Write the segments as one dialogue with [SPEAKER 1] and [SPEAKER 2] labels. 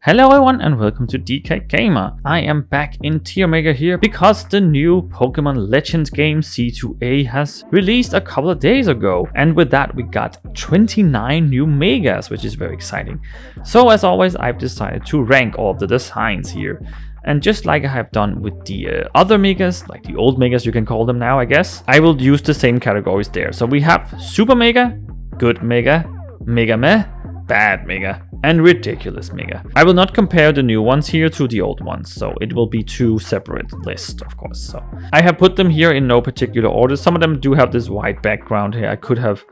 [SPEAKER 1] Hello everyone and welcome to DK Gamer. I am back in Tiermaker here because the new Pokémon Legends game C2A has released a couple of days ago, and with that we got 29 new megas, which is very exciting. So as always, I've decided to rank all of the designs here. And just like I have done with the other megas, like the old megas you can call them now I guess, I will use the same categories there. So we have Super Mega, Good Mega, Mega Meh, Bad Mega, and Ridiculous Mega. I will not compare the new ones here to the old ones, so it will be two separate lists, of course. So I have put them here in no particular order. Some of them do have this white background here. I could have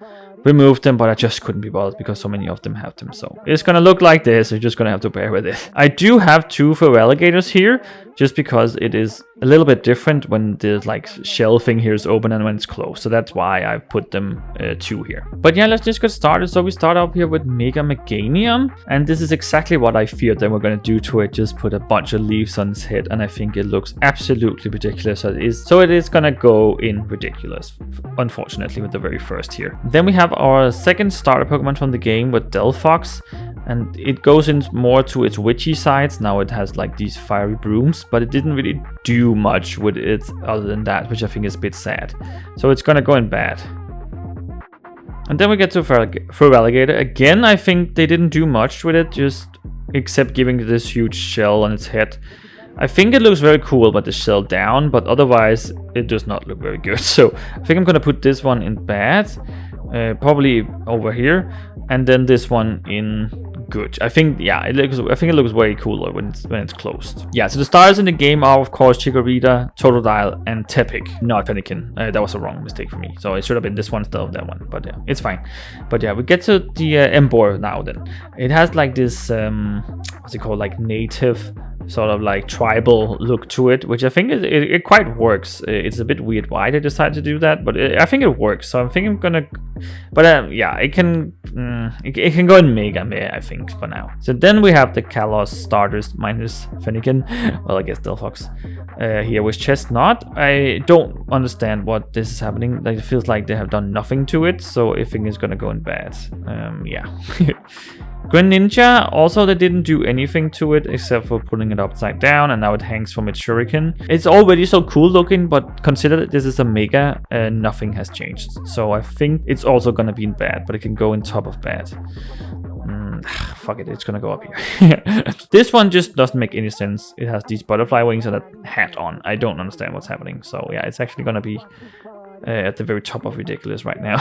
[SPEAKER 1] removed them, but I just couldn't be bothered because so many of them have them. So it's gonna look like this. You're just gonna have to bear with it. I do have two for alligators here, just because it is a little bit different when the shell thing here is open and when it's closed. So that's why I've put them two here. But yeah, let's just get started. So we start off here with Mega Meganium, and this is exactly what I feared they were gonna do to it. Just put a bunch of leaves on its head, and I think it looks absolutely ridiculous. So it is gonna go in ridiculous, unfortunately, with the very first here. Then we have our second starter Pokemon from the game with Delphox, and it goes in more to its witchy sides. Now it has like these fiery brooms, but it didn't really do much with it other than that, which I think is a bit sad. So it's gonna go in bad. And then we get to Feraligatr. Again, I think they didn't do much with it, just except giving this huge shell on its head. I think it looks very cool with the shell down, but otherwise it does not look very good. So I think I'm gonna put this one in bad, probably over here, and then this one in good. I think it looks way cooler when it's closed. Yeah, so the stars in the game are of course Chikorita, Totodile, and Tepig, not Fennekin. That was a wrong mistake for me. So it should have been this one instead of that one, but yeah, it's fine. But yeah, we get to the Emboar now then. It has like this what's it called, like native sort of like tribal look to it, which I think it quite works. It's a bit weird why they decided to do that, but I think it works. So I think I'm gonna, but yeah, it can go in Mega Meh, I think, for now. So then we have the Kalos starters minus Fennekin, well I guess Delphox, here with Chestnut. I don't understand what this is happening. Like, it feels like they have done nothing to it, so I think it's gonna go in bad. Yeah. Greninja, also they didn't do anything to it except for putting it upside down, and now it hangs from its shuriken. It's already so cool looking, but consider that this is a mega and nothing has changed. So I think it's also gonna be in bad, but it can go in top of bad. Fuck it, it's gonna go up here. This one just doesn't make any sense. It has these butterfly wings and a hat on. I don't understand what's happening. So yeah, it's actually gonna be at the very top of ridiculous right now.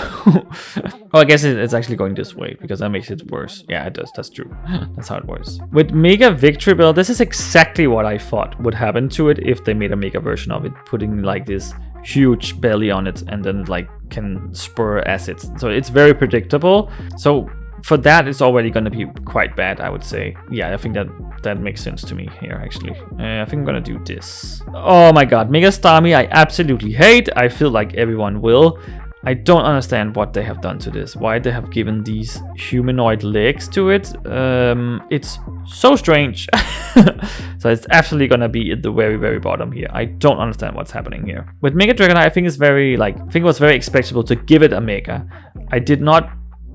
[SPEAKER 1] Oh, I guess it's actually going this way because that makes it worse. Yeah, it does. That's true. That's how it works. With Mega Victreebel, this is exactly what I thought would happen to it if they made a mega version of it, putting like this huge belly on it and then like can spur acids. So it's very predictable. So for that, it's already going to be quite bad, I would say. Yeah, I think that makes sense to me here, actually. I think I'm going to do this. Oh my god, Mega Starmie, I absolutely hate. I feel like everyone will. I don't understand what they have done to this. Why they have given these humanoid legs to it. It's so strange. So it's absolutely going to be at the very, very bottom here. I don't understand what's happening here. With Mega Dragonite, I think it's very, I think it was very expectable to give it a Mega. I did not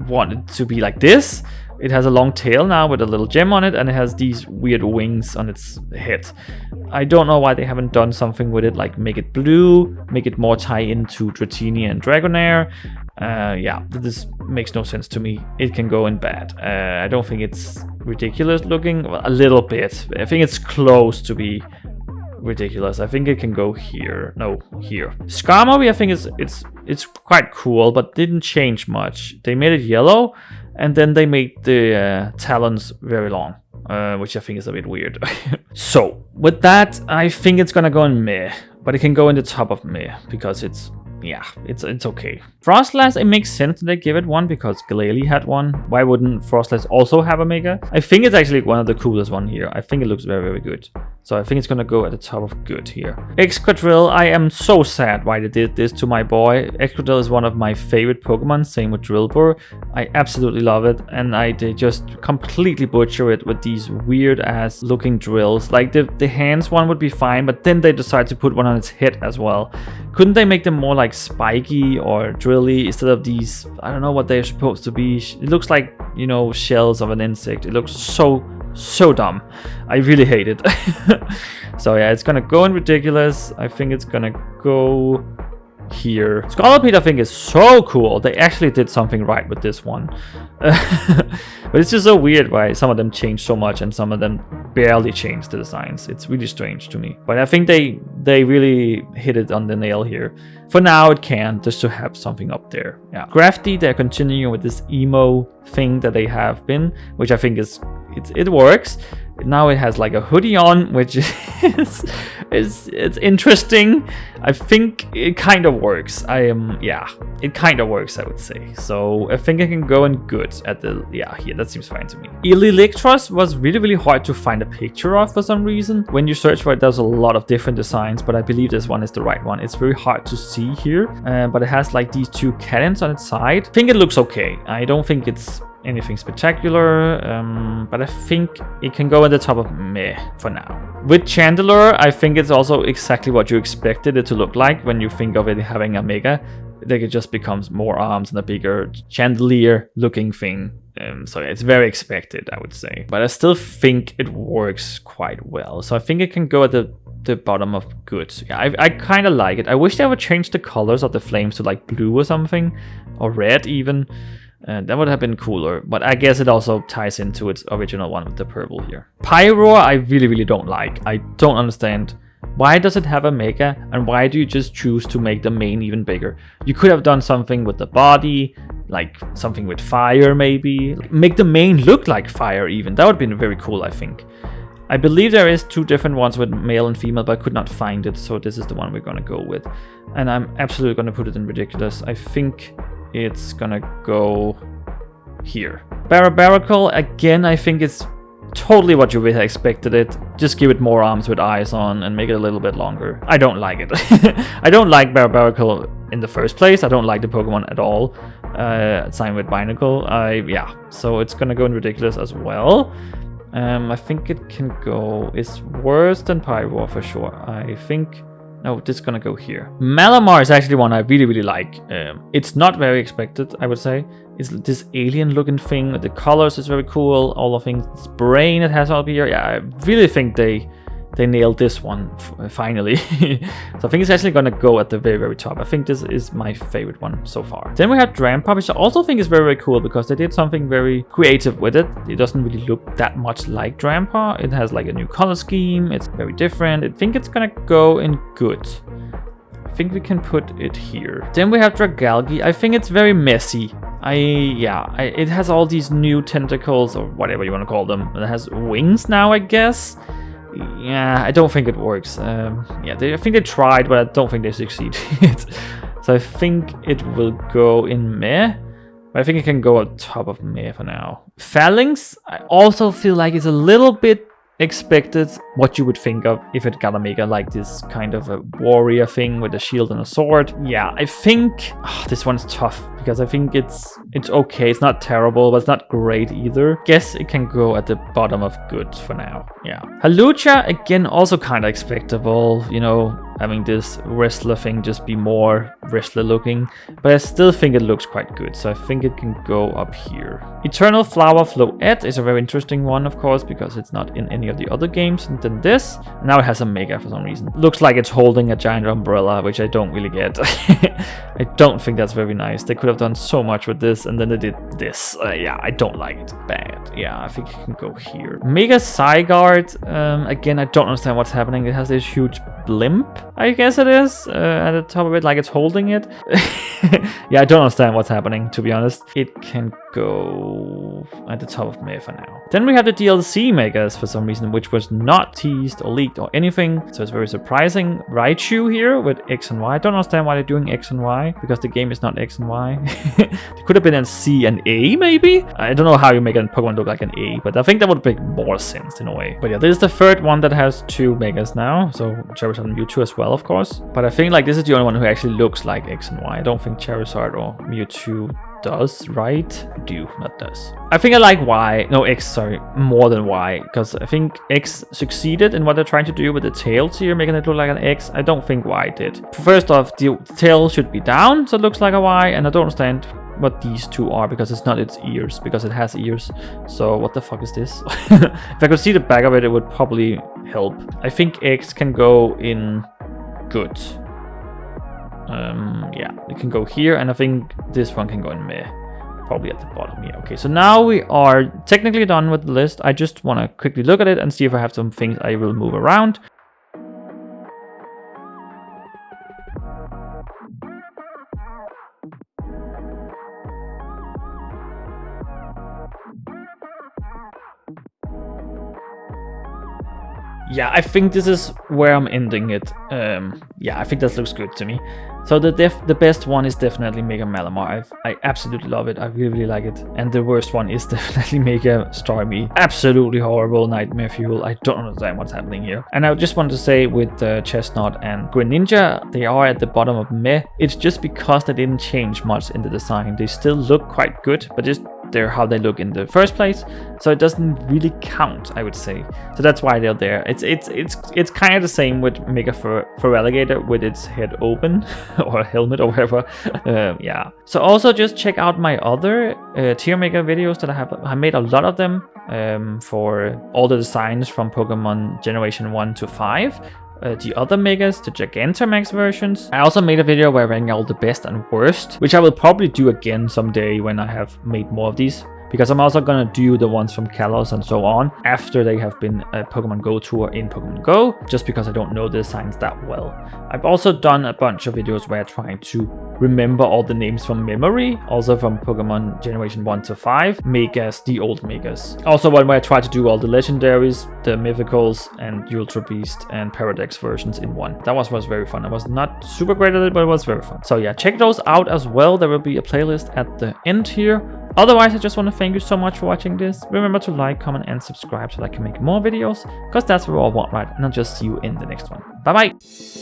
[SPEAKER 1] want it to be like this. It has a long tail now with a little gem on it, and it has these weird wings on its head. I don't know why they haven't done something with it, like make it blue, make it more tie into Dratini and Dragonair. Yeah, this makes no sense to me. It can go in bad. I don't think it's ridiculous looking. Well, a little bit. I think it's close to be ridiculous. I think it can go here. No, here. Skarmory, I think it's quite cool, but didn't change much. They made it yellow, and then they made the talons very long, which I think is a bit weird. So with that, I think it's gonna go in Meh, but it can go in the top of Meh because it's okay. Frostlass, it makes sense that they give it one because Glalie had one. Why wouldn't Frostlass also have a mega? I think it's actually one of the coolest one here. I think it looks very, very good. So I think it's gonna go at the top of good here. Excadrill, I am so sad why they did this to my boy. Excadrill is one of my favorite Pokemon, same with Drillbur. I absolutely love it, and they just completely butcher it with these weird ass looking drills. Like the hands one would be fine, but then they decide to put one on its head as well. Couldn't they make them more like spiky or drilly instead of these, I don't know what they're supposed to be. It looks like, you know, shells of an insect. It looks so So dumb. I really hate it. So yeah, it's gonna go in ridiculous. I think it's gonna go here. Scolipede, I think, is so cool. They actually did something right with this one. But it's just so weird why some of them change so much and some of them barely change the designs. It's really strange to me. But I think they really hit it on the nail here. For now, it can, just to have something up there. Yeah. Crafty, they're continuing with this emo thing that they have been, which I think it works. Now it has like a hoodie on, which is it's interesting. I think it kind of works. Yeah, it kind of works, I would say. So I think I can go in good at the, yeah, here, that seems fine to me. Electros was really hard to find a picture of for some reason. When you search for it, there's a lot of different designs, but I believe this one is the right one. It's very hard to see here, but it has like these two cannons on its side. I think it looks okay. I don't think it's anything spectacular, but I think it can go at the top of meh for now. With Chandelier, I think it's also exactly what you expected it to look like when you think of it having a mega. Like it just becomes more arms and a bigger chandelier looking thing. So it's very expected, I would say. But I still think it works quite well. So I think it can go at the bottom of good. Yeah, I kind of like it. I wish they would change the colors of the flames to like blue or something, or red even. That would have been cooler, but I guess it also ties into its original one with the purple here. Pyro, I really don't like. I don't understand. Why does it have a mega, and why do you just choose to make the main even bigger? You could have done something with the body, like something with fire maybe. Make the main look like fire even. That would have been very cool, I think. I believe there is two different ones with male and female, but I could not find it, so this is the one we're gonna go with. And I'm absolutely gonna put it in ridiculous. I think it's gonna go here. Barbarical, again, I think it's totally what you would have expected it. Just give it more arms with eyes on and make it a little bit longer. I don't like it. I don't like Barbarical in the first place. I don't like the Pokemon at all. Same with Binacle. Yeah, so it's gonna go in ridiculous as well. I think it can go. It's worse than Pyro for sure. I think. No, this is gonna go here. Malamar is actually one I really like. It's not very expected, I would say. It's this alien looking thing. The colors is very cool. All the things. This brain it has up here. Yeah, I really think they nailed this one finally. So I think it's actually gonna go at the very top. I think this is my favorite one so far. Then we have Drampa, which I also think is very cool because they did something very creative with it. It doesn't really look that much like Drampa. It has like a new color scheme. It's very different. I think it's gonna go in good. I think we can put it here. Then we have Dragalge. I think it's very messy. It has all these new tentacles or whatever you want to call them. It has wings now, I guess. Yeah, I don't think it works. I think they tried, but I don't think they succeeded. So I think it will go in meh. But I think it can go on top of meh for now. Phalanx, I also feel like it's a little bit expected what you would think of if it got a mega, like this kind of a warrior thing with a shield and a sword. Yeah, I think this one's tough because I think it's okay. It's not terrible, but it's not great either. Guess it can go at the bottom of good for now. Yeah. Halucha, again, also kind of expectable, you know, having this wrestler thing just be more wrestler looking, but I still think it looks quite good, so I think it can go up here. Eternal Flower Floette is a very interesting one, of course, because it's not in any of the other games. And then this, now it has a mega for some reason. Looks like it's holding a giant umbrella, which I don't really get. I don't think that's very nice. They could have done so much with this, and then they did this. Yeah, I don't like it. Bad. Yeah, I think it can go here. Mega Zygarde, again, I don't understand what's happening. It has this huge blimp, I guess it is, at the top of it, like it's holding it. Yeah, I don't understand what's happening, to be honest. It can go at the top of May for now. Then we have the DLC megas for some reason, which was not teased or leaked or anything, so it's very surprising. Raichu here with X and Y. I don't understand why they're doing X and Y, because the game is not X and Y. It could have been a C and A, maybe? I don't know how you make a Pokemon look like an A, but I think that would make more sense in a way. But yeah, this is the third one that has two megas now, so Charizard and Mewtwo as well, of course. But I think like this is the only one who actually looks like X and Y. I don't think Charizard or Mewtwo does, right? Not does. I think I like Y, no X, sorry, more than Y, because I think X succeeded in what they're trying to do with the tails here, making it look like an X. I don't think Y did. First off, the tail should be down, so it looks like a Y, and I don't understand what these two are, because it's not its ears, because it has ears. So what the fuck is this? If I could see the back of it, it would probably help. I think X can go in good. Yeah, it can go here, and I think this one can go in meh. Probably at the bottom here. Okay, so now we are technically done with the list. I just want to quickly look at it and see if I have some things I will move around. Yeah, I think this is where I'm ending it. Yeah, I think that looks good to me. So the best one is definitely Mega Malamar. I absolutely love it. I really like it. And the worst one is definitely Mega Stormy. Absolutely horrible nightmare fuel. I don't understand what's happening here. And I just want to say with Chestnut and Greninja, they are at the bottom of meh. It's just because they didn't change much in the design. They still look quite good, but just they're how they look in the first place, so it doesn't really count, I would say. So that's why they're there. It's kind of the same with Mega Feraligatr with its head open or helmet or whatever. Yeah. So also just check out my other Tiermaker videos that I made a lot of them for all the designs from Pokemon Generation 1 to 5. The other Megas, the Gigantamax versions. I also made a video where I rank all the best and worst, which I will probably do again someday when I have made more of these, because I'm also gonna do the ones from Kalos and so on after they have been a Pokemon Go tour in Pokemon Go, just because I don't know the designs that well. I've also done a bunch of videos where I try to remember all the names from memory, also from Pokemon Generation 1 to 5, Megas, the old Megas. Also one where I try to do all the legendaries, the mythicals, and the Ultra Beast and Paradex versions in one. That was very fun. I was not super great at it, but it was very fun. So yeah, check those out as well. There will be a playlist at the end here. Otherwise, I just want to thank you so much for watching this. Remember to like, comment, and subscribe so that I can make more videos, because that's what we all want, right? And I'll just see you in the next one. Bye bye!